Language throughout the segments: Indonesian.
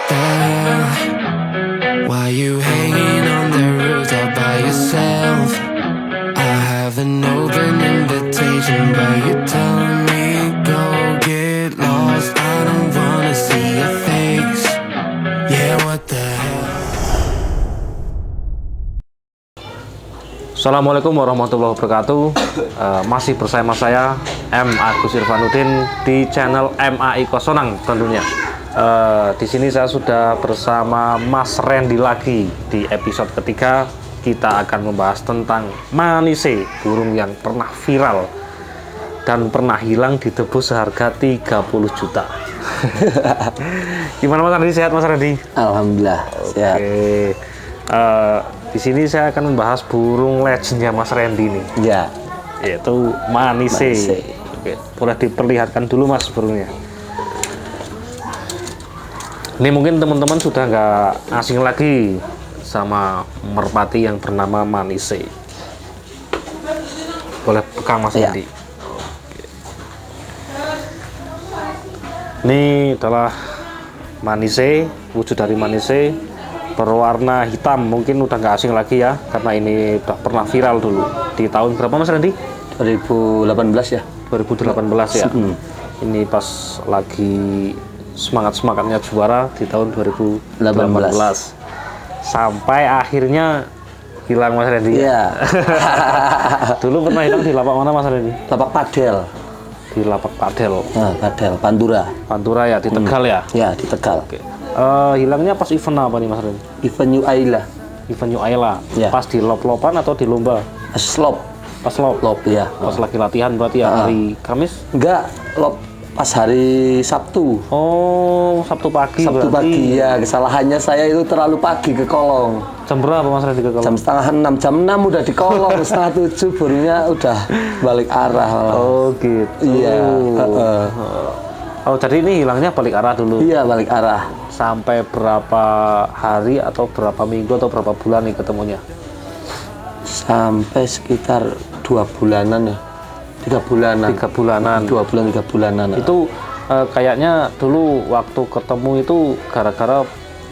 the hell? Why you hanging on the roof all by yourself? I have an open invitation, but you're telling me go get lost. I don't wanna see your face. Yeah, what the hell? Assalamualaikum warahmatullahi wabarakatuh. Masih bersama saya M. Agus Irfanuddin di channel MAI Kosonang tentunya. Di sini saya sudah bersama Mas Randy lagi. Di episode ketiga kita akan membahas tentang Manise, burung yang pernah viral dan pernah hilang ditebus seharga 30 juta. Gimana Mas Randy, sehat Mas Randy? Alhamdulillah sehat. Oke. Di sini saya akan membahas burung legendnya Mas Randy nih. Ya. Yaitu Manise. Oke, boleh diperlihatkan dulu Mas burungnya. Ini mungkin teman-teman sudah nggak asing lagi sama merpati yang bernama Manise. Boleh pegang Mas Ya. Randy. Ini adalah Manise, wujud dari Manise berwarna hitam. Mungkin udah nggak asing lagi ya, karena ini udah pernah viral dulu di tahun berapa Mas Randy? 2018 ya. 2018 ya. Ini pas lagi semangatnya juara di tahun 2018 sampai akhirnya hilang Mas Randy. Iya. Dulu pernah hilang di lapak mana Mas Randy? Lapak padel. Di lapak padel. Nah, padel Pantura. Pantura ya, di Tegal ya. Ya, di Tegal. Oke. Hilangnya pas event apa nih Mas Randy? Event New Ayla. Event New Ayla. Ya. Pas di lop-lopan atau di lomba? Slop. Pas lop. Lop ya. Pas lagi latihan berarti ya, hari Kamis? Enggak, lop pas hari Sabtu. Oh, Sabtu pagi. Sabtu berarti. pagi ya. Kesalahannya saya itu terlalu pagi ke kolong. Jam berapa Mas Randy ke kolong? Jam setengah 6, jam 6 udah di kolong, setengah 7 burungnya udah balik arah malah. Oh gitu. Iya. Oh, jadi ini hilangnya balik arah dulu. Iya, balik arah. Sampai berapa hari atau berapa minggu atau berapa bulan nih ketemunya? Sampai sekitar 2 bulanan ya. 3 bulanan. 3 bulanan. 2 bulan 3 bulanan. Itu kayaknya dulu waktu ketemu itu gara-gara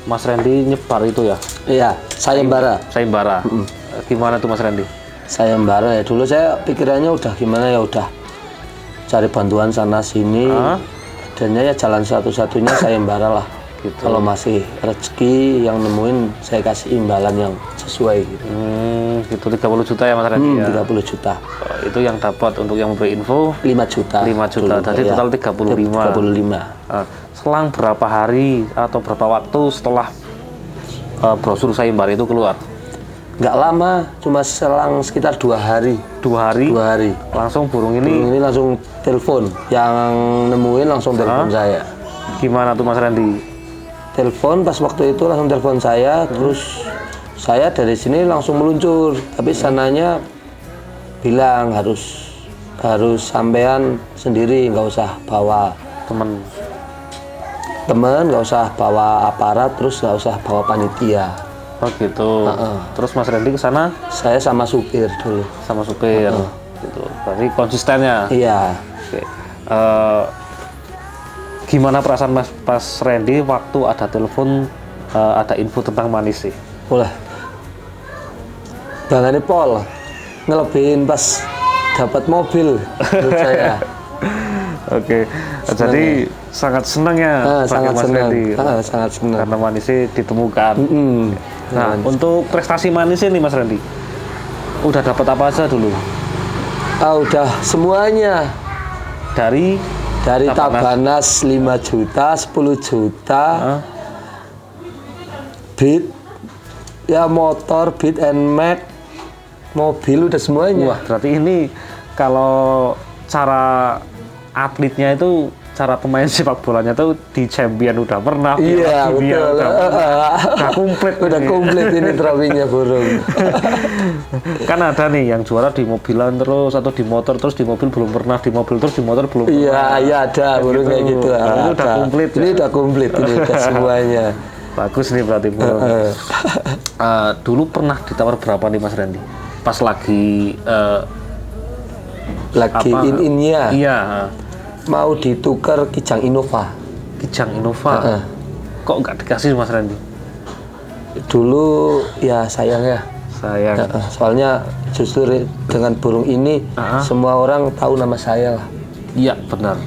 Mas Randy nyebar itu ya? Iya, sayembara. Sayembara. Gimana tuh Mas Randy? Sayembara ya. Dulu saya pikirannya udah gimana ya, udah cari bantuan sana sini. Adanya ya jalan satu-satunya sayembara lah. Gitu. Kalau masih rezeki yang nemuin, saya kasih imbalan yang sesuai gitu. Gitu 30 juta ya Mas Randy ya? 30 juta. Itu yang dapat untuk yang memberi info 5 juta. 5 juta. Dulu, Jadi ya. total 35. 35. Selang berapa hari atau berapa waktu setelah brosur sayembara itu keluar? Nggak lama, cuma selang sekitar 2 hari. 2 hari? 2 hari. Langsung burung ini Ini langsung telepon. Yang nemuin langsung telepon saya. gimana tuh Mas Randy? Telepon pas waktu itu langsung telepon saya, terus saya dari sini langsung meluncur. Tapi sananya bilang harus sampean sendiri, nggak usah bawa temen, nggak usah bawa aparat, terus nggak usah bawa panitia. Oh gitu. Terus Mas Randy ke sana Saya sama supir dulu. sama supir. Gitu. Berarti konsistennya. Iya. Oke. Gimana perasaan Mas pas Randy waktu ada telepon ada info tentang Manise? Boleh. Bangane pol ngelebihin pas dapat mobil menurut saya. Oke. Jadi sangat senang ya bagi sangat Mas senang. Randy. Sangat senang. Karena Manise ditemukan. Nah, Manise. untuk prestasi Manise nih Mas Randy, udah dapat apa aja dulu? Udah semuanya. Dari Tabanas 5 juta, 10 juta, Beat, ya motor, Beat and Mac, mobil udah semuanya. Wah, berarti ini kalau cara atletnya itu, cara pemain sepak bolanya tuh di champion udah pernah, Iya, dunia betul. udah komplit. Udah komplit ini trofinya burung. Kan ada nih yang juara di mobilan terus atau di motor terus, di mobil belum pernah, di mobil terus, di motor belum pernah. Iya ada burung kayak gitu. Nah, ini udah komplit. Ini Ya? udah komplit, ini udah semuanya. Bagus nih berarti burung. Dulu pernah ditawar berapa nih Mas Randy? Pas lagi Lagi in-innya Iya. mau ditukar Kijang Innova. Kijang Innova. kok nggak dikasih Mas Randy? Dulu ya sayang ya. Sayang. Soalnya justru dengan burung ini semua orang tahu nama saya lah. Iya benar.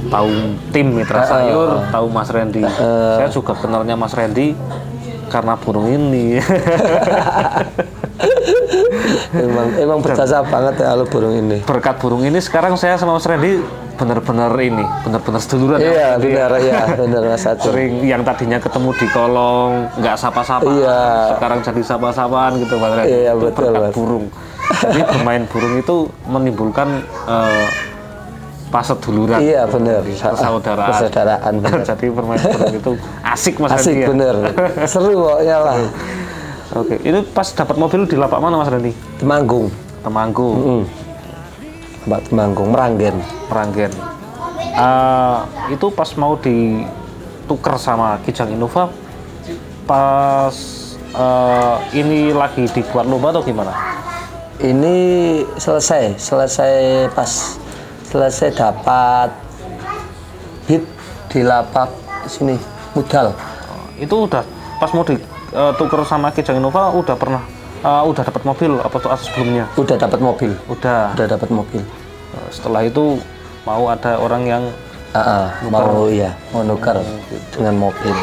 Tahu tim Mitra Sayur, tahu Mas Randy. Saya juga kenalnya Mas Randy karena burung ini. emang berjasa banget ya kalau burung ini. Berkat burung ini sekarang saya sama Mas Randy benar-benar seduluran. Iya benar ya, benar Mas Acung. Sering yang tadinya ketemu di kolong nggak sapa-sapa, sekarang jadi sapa-sapaan gitu Mas Randy. Iya Itu betul berkat Mas. burung. Jadi bermain burung itu menimbulkan paseduluran. Iya benar. Persaudaraan. Jadi bermain burung itu asik Mas Asik Randy. Ya? bener. Seru pokoknya lah. Oke, ini pas dapat mobil di lapak mana Mas Randy? Temanggung. Temanggung. Mbak Temanggung, Meranggen. Itu pas mau ditukar sama Kijang Innova, pas ini lagi dibuat lomba atau gimana? Ini selesai dapat hit di lapak sini modal. Itu udah pas mau ditukar sama Kijang Innova udah dapat mobil apa tuh sebelumnya? Udah dapat mobil. Udah Dapat mobil. Setelah itu mau ada orang yang mau nukar dengan mobil.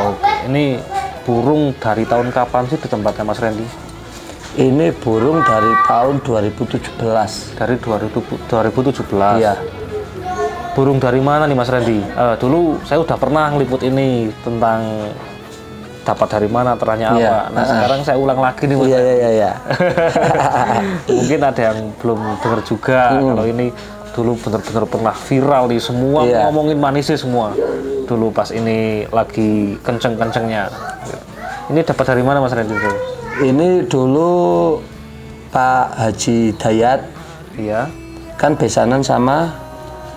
Oke, ini burung dari tahun kapan sih di tempatnya Mas Randy? Ini burung dari tahun 2017. Dari 2017. Iya. Burung dari mana nih Mas Randy? Dulu saya udah pernah ngeliput ini tentang dapat dari mana, teranya apa. Nah sekarang saya ulang lagi nih Mas. Iya. Mungkin ada yang belum dengar juga kalau ini dulu benar-benar pernah viral nih, semua ngomongin manisnya semua. Dulu pas ini lagi kenceng-kencengnya. Ini dapat dari mana Mas Randy? Ini dulu Pak Haji Dayat. Iya. Kan besanan sama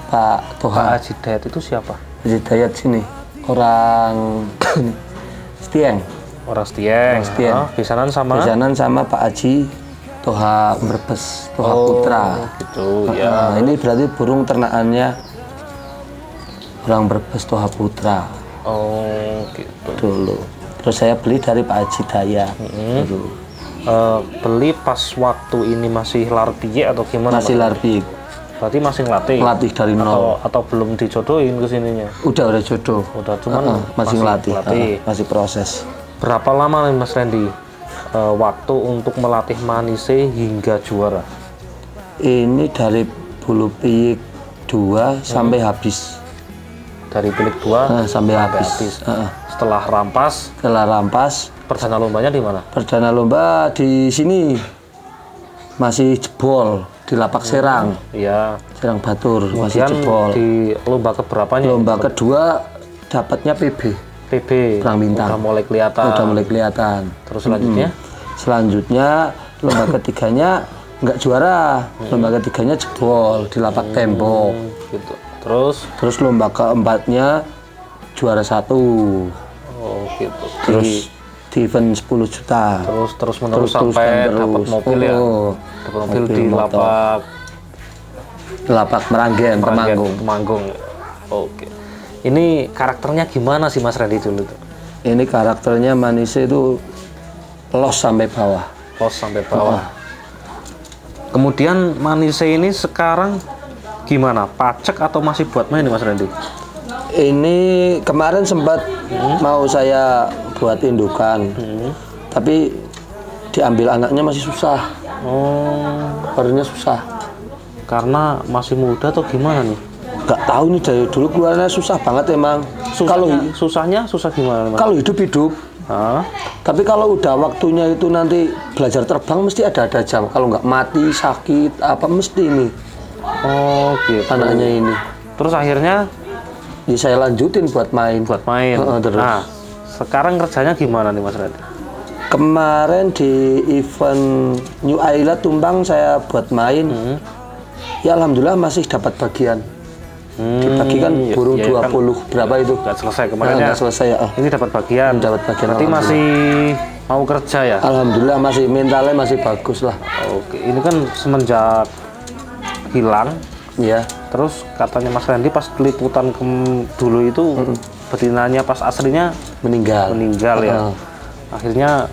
Pak Toha. Pak Haji Dayat itu siapa? Haji Dayat sini orang Stieng. Orang Stieng. Besanan sama Pak Haji Toha Brebes, Toha Putra. Gitu ya. Ini berarti burung ternakannya orang Brebes Toha Putra. Oh, gitu. Dulu. Terus saya beli dari Pak Haji Dayat. Dulu. Beli pas waktu ini masih larpie atau gimana? Masih larpie. Berarti masih ngelatih. Ngelatih dari nol. Atau belum dijodohin ke sininya? Udah jodoh. Udah, cuman masih ngelatih. Masih proses. Berapa lama nih Mas Randy waktu untuk melatih manise hingga juara? Ini dari bulu piyik 2 sampai habis. Dari pilik 2 sampai habis. Setelah rampas, perdana lombanya di mana? Perdana lomba di sini masih jebol di lapak Serang. Iya. Serang Batur. Kemudian masih jebol. Di lomba keberapanya? Lomba kedua dapatnya PB. Perang bintang. Udah mulai kelihatan. Terus selanjutnya? Selanjutnya lomba ketiganya nggak juara. Lomba ketiganya jebol di lapak tembok. Gitu. Terus lomba keempatnya juara 1. Oh gitu. Terus di event 10 juta. Terus menerus sampai dapat mobil ya. Dapat mobil di lapak Meranggen, Temanggung. Oke. Ini karakternya gimana sih Mas Randy dulu tuh? Ini karakternya manisnya itu los sampai bawah. Kemudian manise ini sekarang gimana? Pacek atau masih buat main nih Mas Randy? Ini kemarin sempat mau saya buat indukan, tapi diambil anaknya masih susah. Barunya susah. Karena masih muda atau gimana nih? Gak tahu nih, dari dulu keluarnya susah banget emang. Susah gimana? Mas? Kalau hidup. Tapi kalau udah waktunya itu nanti belajar terbang mesti ada jam. Kalau nggak mati, sakit, apa mesti ini. Oh gitu. Anaknya ini. Terus akhirnya? Ya saya lanjutin buat main. Terus. Nah, sekarang kerjanya gimana nih Mas Randy? Kemarin di event New Ayla Tumbang saya buat main. Ya alhamdulillah masih dapat bagian. Dibagikan burung 20 kan, berapa itu? Nggak selesai kemarinnya. Nggak selesai ya. Ini dapat bagian. Berarti masih mau kerja ya? Alhamdulillah masih, mentalnya masih bagus lah. Oke, ini kan semenjak hilang. Iya. Terus katanya Mas Randy pas peliputan dulu itu betinanya pas aslinya meninggal. ya. Akhirnya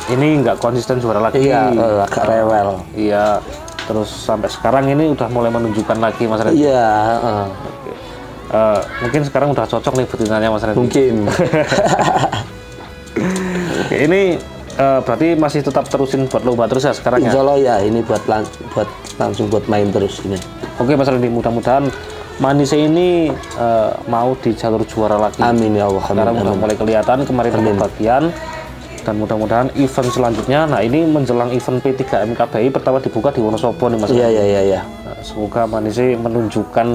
ini nggak konsisten juara lagi. Iya, agak rewel. Iya. Terus sampai sekarang ini udah mulai menunjukkan lagi Mas Randy. Iya, Mungkin sekarang udah cocok nih betinanya Mas Randy. mungkin. Oke, ini berarti masih tetap terusin buat lomba terus ya sekarang ya? Insya Allah ya, ini buat langsung buat main terus ini. Oke Mas Randy, mudah-mudahan Manise ini mau di jalur juara lagi. Amin ya Allah. Sekarang udah mulai kelihatan kemarin pembagian, dan mudah-mudahan event selanjutnya. Nah ini menjelang event P3M KBI pertama dibuka di Wonosobo nih Mas. Iya. Nah, semoga Manise menunjukkan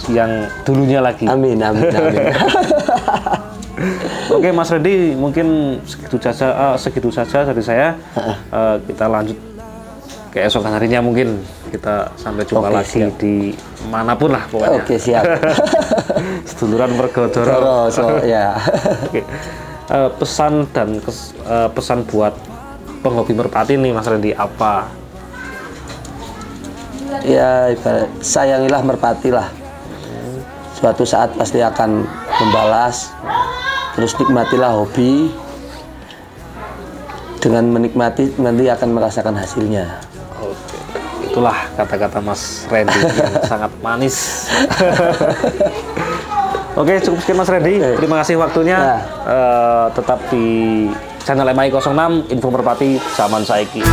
yang dulunya lagi. Amin. Oke Mas Randy, mungkin segitu saja dari saya. Kita lanjut keesokan harinya, mungkin kita sampai jumpa lagi siap. di manapun lah pokoknya. Oke, siap. Seduluran Mergodoro. Ya. Oke. Pesan dan pesan buat penghobi merpati nih Mas Randy apa? Ya, sayangilah merpati lah. Suatu saat pasti akan membalas. Terus nikmatilah hobi. Dengan menikmati nanti akan merasakan hasilnya. Oke. Itulah kata-kata Mas Randy yang sangat manis. Oke, cukup sekian Mas Randy. Terima kasih waktunya. Tetap di channel MAI 06 Info Merpati Zaman Saiki.